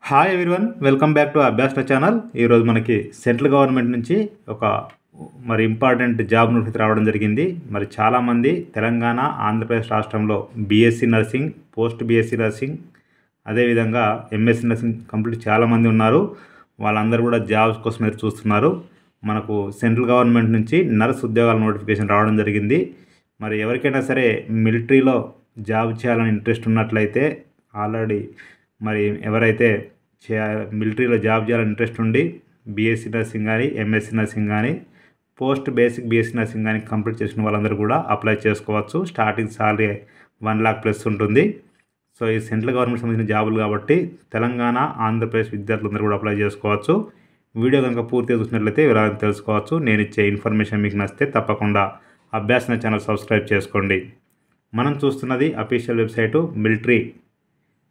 Hi everyone, welcome back to Abhyasana channel. ఈరోజు మనకి central government నుంచి ఒక ఇంపార్టెంట్ జాబ్ నోటిఫికేషన్ రావడం జరిగింది. మరి చాలామంది తెలంగాణ, ఆంధ్రప్రదేశ్ రాష్ట్రంలో BSc nursing, post BSc nursing, అదేవిధంగా ఎంఎస్సీ నర్సింగ్ కంప్లీట్ చాలామంది ఉన్నారు. వాళ్ళందరూ కూడా జాబ్స్ కోసం ఎదురు చూస్తున్నారు. మనకు సెంట్రల్ గవర్నమెంట్ నుంచి నర్స్ ఉద్యోగాల నోటిఫికేషన్ రావడం జరిగింది. మరి ఎవరికైనా సరే మిలిటరీలో జాబ్ చేయాలని ఇంట్రెస్ట్ ఉన్నట్లయితే ఆల్రెడీ మరి ఎవరైతే మిలిటరీలో జాబ్ చేయాలని ఇంట్రెస్ట్ ఉండి బీఎస్సీ నర్సింగ్ కానీ, ఎంఎస్సీ నర్సింగ్ కానీ, పోస్ట్ బేసిక్ బీఎస్సీ నర్సింగ్ కానీ కంప్లీట్ చేసిన వాళ్ళందరూ కూడా అప్లై చేసుకోవచ్చు. స్టార్టింగ్ సాలరీ 1 lakh ప్లస్ ఉంటుంది. సో ఈ సెంట్రల్ గవర్నమెంట్ సంబంధించిన జాబులు కాబట్టి తెలంగాణ, ఆంధ్రప్రదేశ్ విద్యార్థులందరూ కూడా అప్లై చేసుకోవచ్చు. వీడియో కనుక పూర్తిగా చూసినట్లయితే వివరాలు తెలుసుకోవచ్చు. నేను ఇచ్చే ఇన్ఫర్మేషన్ మీకు నచ్చితే తప్పకుండా అభ్యాసన ఛానల్ సబ్స్క్రైబ్ చేసుకోండి. మనం చూస్తున్నది official website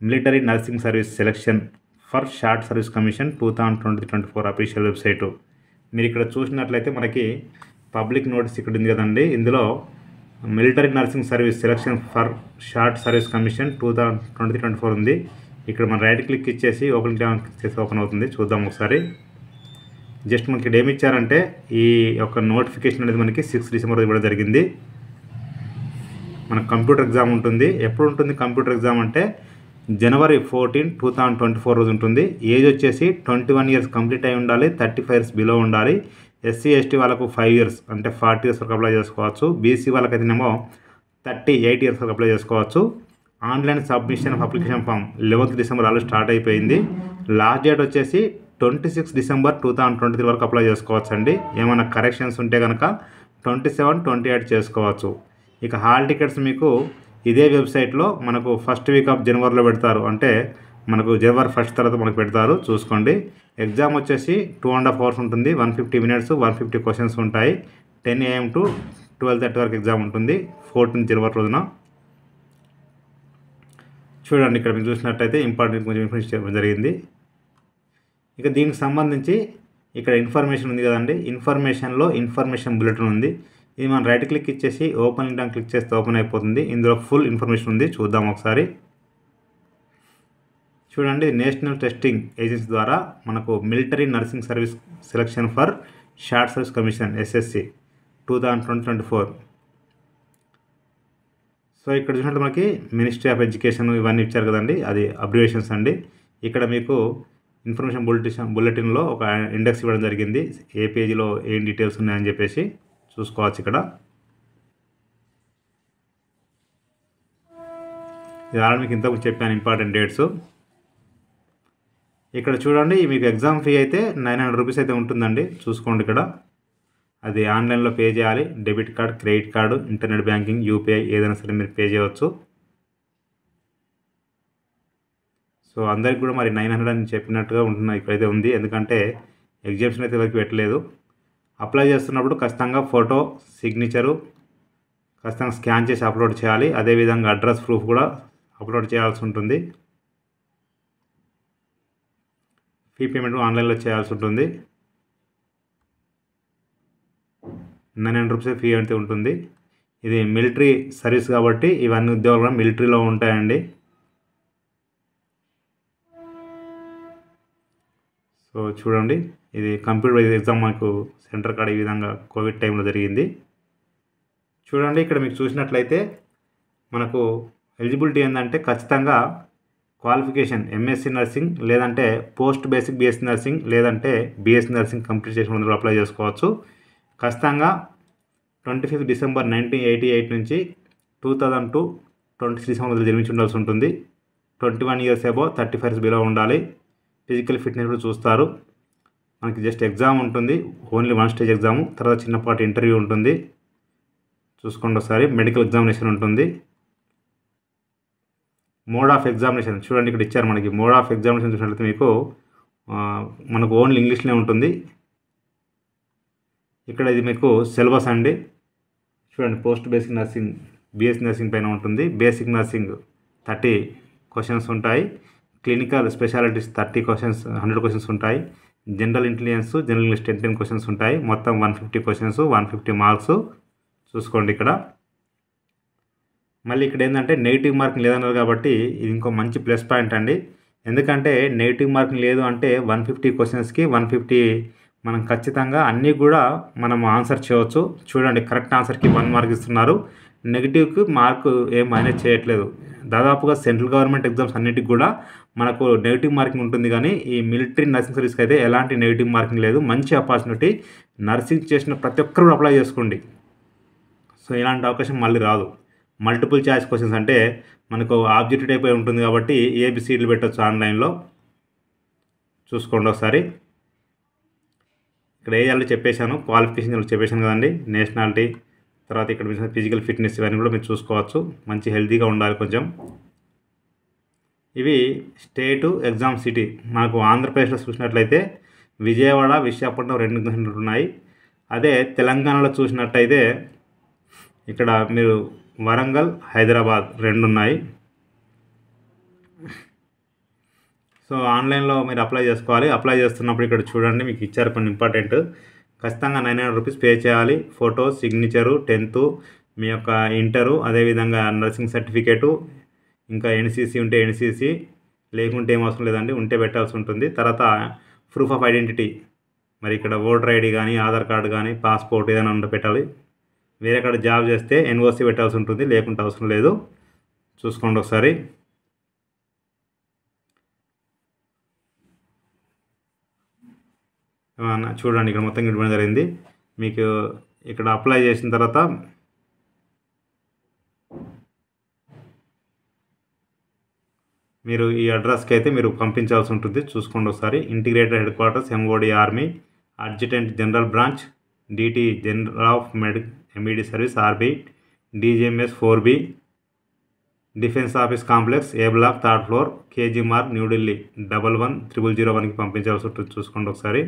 military nursing service selection for short service commission 2023-24 official website. మీరు ఇక్కడ చూసినట్లయితే మనకి పబ్లిక్ నోటీస్ ఇక్కడ ఉంది కదండి. ఇందులో military nursing service selection for short service commission 2023-24 ఉంది. ఇక్కడ మనం రైట్ క్లిక్ ఇచ్చేసి ఓపెన్ చేసి ఓపెన్ అవుతుంది. చూద్దాం ఒకసారి. జస్ట్ మనకి ఇక్కడ ఏమి ఇచ్చారంటే ఈ యొక్క నోటిఫికేషన్ అనేది మనకి 6 డిసెంబర్ ఇవ్వడం జరిగింది. మనకు కంప్యూటర్ ఎగ్జామ్ ఉంటుంది. ఎప్పుడు ఉంటుంది కంప్యూటర్ ఎగ్జామ్ అంటే January 14, 2024 రోజు ఉంటుంది. ఏజ్ వచ్చేసి 21 years కంప్లీట్ అయి ఉండాలి, 35 years బిలో ఉండాలి. ఎస్సీ ఎస్టీ వాళ్ళకు 5 years అంటే 40 years వరకు అప్లై చేసుకోవచ్చు. బీసీ వాళ్ళకైతేనేమో 38 years వరకు అప్లై చేసుకోవచ్చు. Online submission of application form 11th December already start అయిపోయింది. లాస్ట్ డేట్ వచ్చేసి 26 December 2023 వరకు అప్లై చేసుకోవచ్చు అండి. ఏమైనా కరెక్షన్స్ ఉంటే కనుక 27, 28 చేసుకోవచ్చు. ఇక హాల్ టికెట్స్ మీకు ఇదే వెబ్సైట్లో మనకు ఫస్ట్ వీక్ ఆఫ్ జనవరిలో పెడతారు. అంటే మనకు January 1 తర్వాత మనకు పెడతారు. చూసుకోండి. ఎగ్జామ్ వచ్చేసి 2.5 hours ఉంటుంది. 150 minutes, 150 questions ఉంటాయి. 10 AM to 12:30 వరకు ఎగ్జామ్ ఉంటుంది 14th January రోజున. చూడండి, ఇక్కడ మీరు చూసినట్టయితే ఇంపార్టెంట్ కొంచెం ఇన్ఫర్మేషన్ చెప్పడం జరిగింది. ఇక దీనికి సంబంధించి ఇక్కడ ఇన్ఫర్మేషన్ ఉంది కదండి. ఇన్ఫర్మేషన్లో ఇన్ఫర్మేషన్ బులెటిన్ ఉంది. ఇది మనం రైట్ క్లిక్ ఇచ్చేసి ఓపెన్ లింక్ క్లిక్ చేస్తే ఓపెన్ అయిపోతుంది. ఇందులో ఫుల్ ఇన్ఫర్మేషన్ ఉంది. చూద్దాం ఒకసారి. చూడండి, నేషనల్ టెస్టింగ్ ఏజెన్సీ ద్వారా మనకు military nursing service selection for short service commission SSC 2024. So ఇక్కడ చూసినట్టు మనకి మినిస్ట్రీ ఆఫ్ ఎడ్యుకేషన్ ఇవన్నీ ఇచ్చారు కదండి, అది అబ్రివేషన్స్ అండి. ఇక్కడ మీకు ఇన్ఫర్మేషన్ బులెటిన్లో ఒక ఇండెక్స్ ఇవ్వడం జరిగింది. ఏ పేజీలో ఏం డీటెయిల్స్ ఉన్నాయని చెప్పేసి చూసుకోవచ్చు. ఇక్కడ ఇది ఆల్రెడీ మీకు ఇంతకు చెప్పాను ఇంపార్టెంట్ డేట్స్. ఇక్కడ చూడండి, మీకు ఎగ్జామ్ ఫీ అయితే 900 rupees అయితే ఉంటుందండి. చూసుకోండి. ఇక్కడ అది ఆన్లైన్లో పే చేయాలి. Debit card, credit card, internet banking, UPI ఏదైనా సరే మీరు పే చేయవచ్చు. సో అందరికి కూడా మరి 900 అని చెప్పినట్టుగా ఉంటున్నా ఇక్కడైతే ఉంది. ఎందుకంటే ఎగ్జామ్షన్ అయితే వరకు పెట్టలేదు. అప్లై చేస్తున్నప్పుడు ఖచ్చితంగా ఫోటో, సిగ్నేచరు ఖచ్చితంగా స్కాన్ చేసి అప్లోడ్ చేయాలి. అదేవిధంగా అడ్రస్ ప్రూఫ్ కూడా అప్లోడ్ చేయాల్సి ఉంటుంది. ఫీ పేమెంట్ ఆన్లైన్లో చేయాల్సి ఉంటుంది. 900 rupees ఫీ అయితే ఉంటుంది. ఇది మిలిటరీ సర్వీస్ కాబట్టి ఇవన్నీ ఉద్యోగాలు కూడా మిలిటరీలో ఉంటాయండి. సో చూడండి, ఇది కంప్యూటర్ బేస్డ్ ఎగ్జామ్ మనకు సెంటర్ కాడ ఈ విధంగా కోవిడ్ టైంలో జరిగింది. చూడండి, ఇక్కడ మీకు చూసినట్లయితే మనకు ఎలిజిబిలిటీ ఏంటంటే ఖచ్చితంగా క్వాలిఫికేషన్ ఎంఎస్సీ నర్సింగ్, లేదంటే పోస్ట్ బేసిక్ బీఎస్సీ నర్సింగ్, లేదంటే బీఎస్సీ నర్సింగ్ కంప్లీట్ చేసిన వాళ్ళు అప్లై చేసుకోవచ్చు. ఖచ్చితంగా 25 December 1988 నుంచి 2002 26 December జన్మించి ఉండాల్సి ఉంటుంది. 21 years అబోవ్, 35 years బిలో ఉండాలి. ఫిజికల్ ఫిట్నెస్ కూడా చూస్తారు. మనకి జస్ట్ ఎగ్జామ్ ఉంటుంది, ఓన్లీ 1 stage ఎగ్జాము. తర్వాత చిన్నపాటి ఇంటర్వ్యూ ఉంటుంది. చూసుకోండి ఒకసారి. మెడికల్ ఎగ్జామినేషన్ ఉంటుంది. మోడ్ ఆఫ్ ఎగ్జామినేషన్ చూడండి, ఇక్కడ ఇచ్చారు మనకి. మోడ్ ఆఫ్ ఎగ్జామినేషన్ చూసినట్లయితే మీకు మనకు ఓన్లీ ఇంగ్లీష్లో ఉంటుంది. ఇక్కడ ఇది మీకు సిలబస్ అండి. చూడండి, post basic nursing, BSc nursing పైన ఉంటుంది. బేసిక్ నర్సింగ్ 30 questions ఉంటాయి. క్లినికల్ స్పెషాలిటీస్ 30 questions, 100 questions ఉంటాయి. General intelligence, general English 10 questions ఉంటాయి. మొత్తం 150 questions, 150 marks. చూసుకోండి. ఇక్కడ మళ్ళీ ఇక్కడ ఏంటంటే నెగిటివ్ మార్కింగ్ లేదన్నారు కాబట్టి ఇది ఇంకో మంచి ప్లస్ పాయింట్ అండి. ఎందుకంటే నెగెటివ్ మార్కింగ్ లేదు అంటే 150 క్వశ్చన్స్‌కి 150 మనం ఖచ్చితంగా అన్నీ కూడా మనం ఆన్సర్ చేయవచ్చు. చూడండి కరెక్ట్ ఆన్సర్‌కి 1 మార్క్ ఇస్తున్నారు. నెగెటివ్‌కి మార్కు ఏం మైనస్ చేయట్లేదు. దాదాపుగా సెంట్రల్ గవర్నమెంట్ ఎగ్జామ్స్ అన్నిటికి కూడా మనకు నెగెటివ్ మార్కింగ్ ఉంటుంది కానీ ఈ మిలిటరీ నర్సింగ్ సర్వీస్‌కి అయితే ఎలాంటి నెగెటివ్ మార్కింగ్ లేదు. మంచి ఆపర్చునిటీ. నర్సింగ్ చేసిన ప్రతి ఒక్కరు కూడా అప్లై చేసుకోండి. సో ఇలాంటి అవకాశం మళ్ళీ రాదు. మల్టిపుల్ చాయిస్ క్వశ్చన్స్ అంటే మనకు ఆబ్జెక్టివ్ టైప్ ఉంటుంది కాబట్టి ఏబిసిడీలు పెట్టొచ్చు ఆన్లైన్లో. చూసుకోండి ఒకసారి. ఇక్కడ వేయాలో చెప్పేశాను. క్వాలిఫికేషన్ చెప్పేశాను కదండి. నేషనాలిటీ, తర్వాత ఇక్కడ ఫిజికల్ ఫిట్నెస్ ఇవన్నీ కూడా మీరు చూసుకోవచ్చు. మంచి హెల్తీగా ఉండాలి కొంచెం. ఇవి స్టేటు ఎగ్జామ్ సిటీ. మనకు ఆంధ్రప్రదేశ్లో చూసినట్లయితే విజయవాడ, విశాఖపట్నం 2 సెంటర్లు ఉన్నాయి. అదే తెలంగాణలో చూసినట్టయితే ఇక్కడ మీరు వరంగల్, హైదరాబాద్ 2 ఉన్నాయి. సో ఆన్లైన్లో మీరు అప్లై చేసుకోవాలి. అప్లై చేస్తున్నప్పుడు ఇక్కడ చూడండి మీకు ఇచ్చారు కొన్ని ఇంపార్టెంట్. ఖచ్చితంగా 900 రూపీస్ పే చేయాలి. ఫోటో, సిగ్నేచరు, 10th, మీ యొక్క ఇంటరు, అదేవిధంగా నర్సింగ్ సర్టిఫికేటు, ఇంకా ఎన్సీసీ ఉంటే ఎన్సీసీ, లేకుంటే ఏం అవసరం లేదండి, ఉంటే పెట్టాల్సి ఉంటుంది. తర్వాత ప్రూఫ్ ఆఫ్ ఐడెంటిటీ, మరి ఇక్కడ ఓటర్ ఐడి కానీ, ఆధార్ కార్డు కానీ, పాస్పోర్ట్ ఏదైనా ఉంటే పెట్టాలి. వేరే కాడ జాబ్ చేస్తే ఎన్ఓసి పెట్టాల్సి ఉంటుంది, లేకుంటే అవసరం లేదు. చూసుకోండి ఒకసారి. చూడండి ఇక్కడ మొత్తం ఇవ్వడం జరిగింది. మీకు ఇక్కడ అప్లై చేసిన తర్వాత మీరు ఈ అడ్రస్కి అయితే మీరు పంపించాల్సి ఉంటుంది. చూసుకోండి ఒకసారి. Integrated headquarters, MOD army, adjutant general branch, DT general of MED service, RB, DGMS 4B, defence office complex, A block, 3rd floor, KG Marg, New Delhi 111001కి పంపించాల్సి ఉంటుంది. చూసుకోండి ఒకసారి.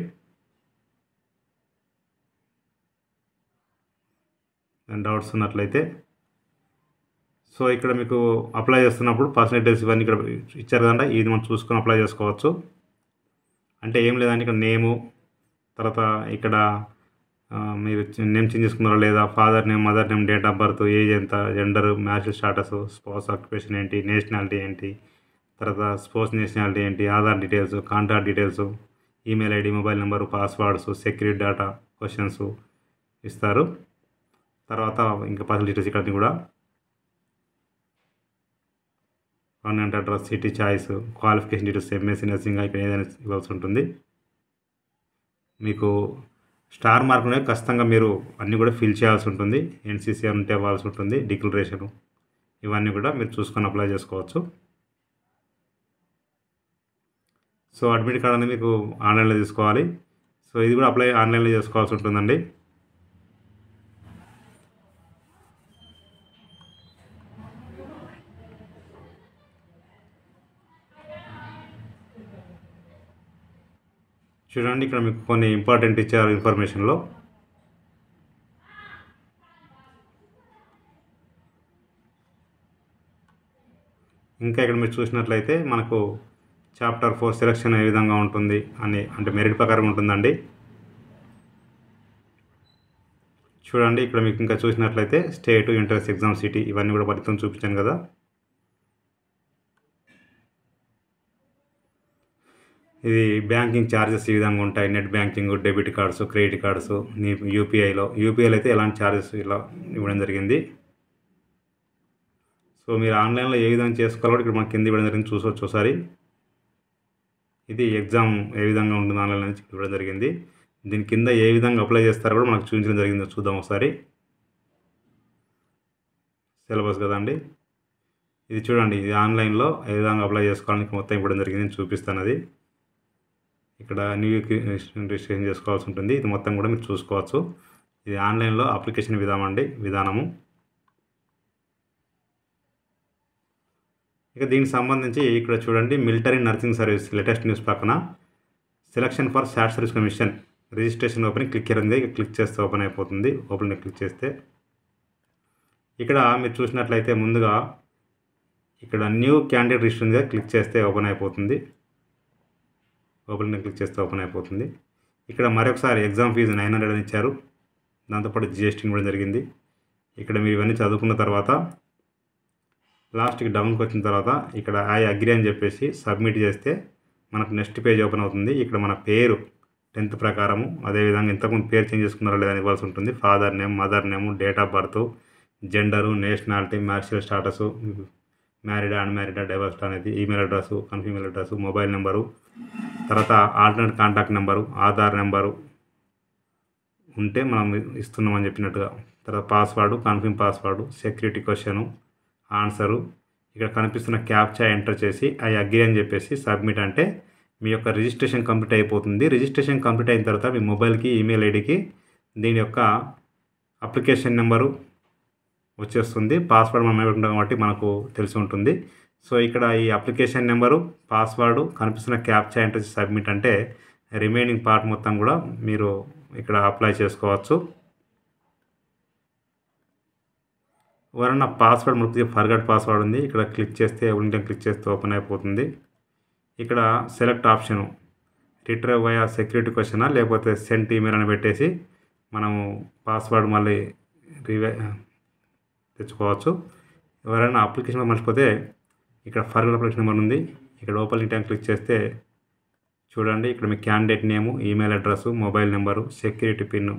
డౌట్స్ ఉన్నట్లయితే. సో ఇక్కడ మీకు అప్లై చేస్తున్నప్పుడు పర్సంటేజ్ ఇవన్నీ ఇక్కడ ఇచ్చారు కదండి, ఇది మనం చూసుకొని అప్లై చేసుకోవచ్చు. అంటే ఏం లేదండి, ఇక్కడ నేము, తర్వాత ఇక్కడ మీరు నేమ్ చేంజ్ చేసుకున్నారా లేదా, father name, mother name, date of birth, age ఎంత, gender, marriage status, spouse occupation ఏంటి, నేషనాలిటీ ఏంటి, తర్వాత స్పౌస్ నేషనాలిటీ ఏంటి, Aadhaar details, contact details, email ID, mobile number, passwords, security data, questions ఇస్తారు. తర్వాత ఇంకా పర్సనల్ డీటెయిల్స్ ఇక్కడ కూడా permanent address, city choice, qualification details, MSc nursing ఇక్కడ ఏదైనా ఇవ్వాల్సి ఉంటుంది. మీకు స్టార్ మార్క్ అనేది ఖచ్చితంగా మీరు అన్నీ కూడా ఫిల్ చేయాల్సి ఉంటుంది. ఎన్సీసీ ఉంటే ఇవ్వాల్సి ఉంటుంది, డిక్లరేషను, ఇవన్నీ కూడా మీరు చూసుకొని అప్లై చేసుకోవచ్చు. సో అడ్మిట్ కార్డ్ అనేది మీకు ఆన్లైన్లో తీసుకోవాలి. సో ఇది కూడా అప్లై ఆన్లైన్లో చేసుకోవాల్సి ఉంటుందండి. చూడండి ఇక్కడ మీకు కొన్ని ఇంపార్టెంట్ ఇచ్చారు ఇన్ఫర్మేషన్లో. ఇంకా ఇక్కడ మీరు చూసినట్లయితే మనకు చాప్టర్ 4 సెలక్షన్ ఏ విధంగా ఉంటుంది అని, అంటే మెరిట్ ప్రకారం ఉంటుందండి. చూడండి ఇక్కడ మీకు ఇంకా చూసినట్లయితే స్టేట్, ఎంట్రన్స్ ఎగ్జామ్, సిటీ ఇవన్నీ కూడా ఫలితం చూపించాను కదా. ఇది బ్యాంకింగ్ ఛార్జెస్ ఈ విధంగా ఉంటాయి. Net banking, debit cards, credit cards, యూపీఐలో అయితే ఎలాంటి ఛార్జెస్ ఇలా ఇవ్వడం జరిగింది. సో మీరు ఆన్లైన్లో ఏ విధంగా చేసుకోవాలో ఇక్కడ మనకి కింద ఇవ్వడం జరిగింది, చూసవచ్చు ఒకసారి. ఇది ఎగ్జామ్ ఏ విధంగా ఉంటుంది ఆన్లైన్ నుంచి ఇవ్వడం జరిగింది. దీని కింద ఏ విధంగా అప్లై చేస్తారో కూడా మనకు చూపించడం జరిగింది. చూద్దాం ఒకసారి. సిలబస్ కదండి ఇది. చూడండి ఇది ఆన్లైన్లో ఏ విధంగా అప్లై చేసుకోవాలని మొత్తం ఇవ్వడం జరిగింది. నేను చూపిస్తాను అది. ఇక్కడ న్యూ రిజిస్ట్రేషన్ చేసుకోవాల్సి ఉంటుంది. ఇది మొత్తం కూడా మీరు చూసుకోవచ్చు. ఇది ఆన్లైన్లో అప్లికేషన్ విధానము. ఇక దీనికి సంబంధించి ఇక్కడ చూడండి, military nursing service latest news పక్కన selection for short service commission registration open click ఉంది. క్లిక్ చేస్తే ఓపెన్ అయిపోతుంది. ఓపెన్ క్లిక్ చేస్తే ఇక్కడ మీరు చూసినట్లయితే ముందుగా ఇక్కడ న్యూ క్యాండిడేట్ రిజిస్టర్ ఉంది, క్లిక్ చేస్తే ఓపెన్ అయిపోతుంది. క్లిక్ చేస్తే ఓపెన్ అయిపోతుంది. ఇక్కడ మరొకసారి ఎగ్జామ్ ఫీజు 900 అని ఇచ్చారు. దాంతోపాటు జిఎస్టీ ఇవ్వడం జరిగింది. ఇక్కడ మీరు ఇవన్నీ చదువుకున్న తర్వాత లాస్ట్కి డౌన్కి వచ్చిన తర్వాత ఇక్కడ ఐ అగ్రీ అని చెప్పేసి సబ్మిట్ చేస్తే మనకు నెక్స్ట్ పేజ్ ఓపెన్ అవుతుంది. ఇక్కడ మన పేరు 10th ప్రకారము, అదేవిధంగా ఇంతకుముందు పేరు చేంజ్ చేసుకున్నారో లేదని ఇవ్వాల్సి ఉంటుంది. Father name, mother name, date of birth, gender, nationality, marital status, మ్యారీడా, అన్మ్యారీడా, డైవర్స్డ్ అనేది, email address, confirm email address, mobile number, తర్వాత alternate contact number, Aadhaar number ఉంటే మనం ఇస్తున్నామని చెప్పినట్టుగా, తర్వాత password, confirm password, security question, answer, ఇక్కడ కనిపిస్తున్న క్యాప్చా ఎంటర్ చేసి ఐ అగ్రీ అని చెప్పేసి సబ్మిట్ అంటే మీ యొక్క రిజిస్ట్రేషన్ కంప్లీట్ అయిపోతుంది. రిజిస్ట్రేషన్ కంప్లీట్ అయిన తర్వాత మీ మొబైల్కి, ఈమెయిల్ ఐడికి దీని యొక్క అప్లికేషన్ నెంబరు వచ్చేస్తుంది. పాస్వర్డ్ మనం పెట్టుకుంటాం కాబట్టి మనకు తెలిసి ఉంటుంది. సో ఇక్కడ ఈ అప్లికేషన్ నెంబరు, పాస్వర్డు, కనిపిస్తున్న క్యాప్చా ఎంటర్ చేసి సబ్మిట్ అంటే రిమైనింగ్ పార్ట్ మొత్తం కూడా మీరు ఇక్కడ అప్లై చేసుకోవచ్చు. ఎవరన్నా పాస్వర్డ్ ముఖ్య ఫర్గట్ పాస్వర్డ్ ఉంది, ఇక్కడ క్లిక్ చేస్తే క్లిక్ చేస్తే ఓపెన్ అయిపోతుంది. ఇక్కడ select option retrieve via security క్వశ్చనా లేకపోతే సెంట్ ఈమెయిల్ అని పెట్టేసి మనము పాస్వర్డ్ మళ్ళీ తెచ్చుకోవచ్చు. ఎవరైనా అప్లికేషన్ మర్చిపోతే ఇక్కడ ఫర్గట్ అప్లికేషన్ నెంబర్ ఉంది, ఇక్కడ ఓపెన్ లింక్ క్లిక్ చేస్తే చూడండి ఇక్కడ మీ candidate name, email address, mobile number, security pin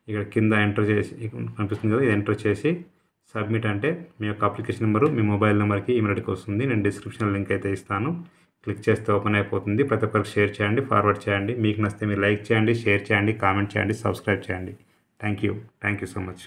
ఇక్కడ కింద ఎంటర్ చేసి కనిపిస్తుంది కదా, ఇది ఎంటర్ చేసి సబ్మిట్ అంటే మీ యొక్క అప్లికేషన్ నెంబరు మీ మొబైల్ నెంబర్కి ఈమెయిల్ ఐడికి వస్తుంది. నేను డిస్క్రిప్షన్ లింక్ అయితే ఇస్తాను, క్లిక్ చేస్తే ఓపెన్ అయిపోతుంది. ప్రతి ఒక్కరికి షేర్ చేయండి, ఫార్వర్డ్ చేయండి. మీకు నచ్చితే మీరు లైక్ చేయండి, షేర్ చేయండి, కామెంట్ చేయండి, సబ్స్క్రైబ్ చేయండి. Thank you so much.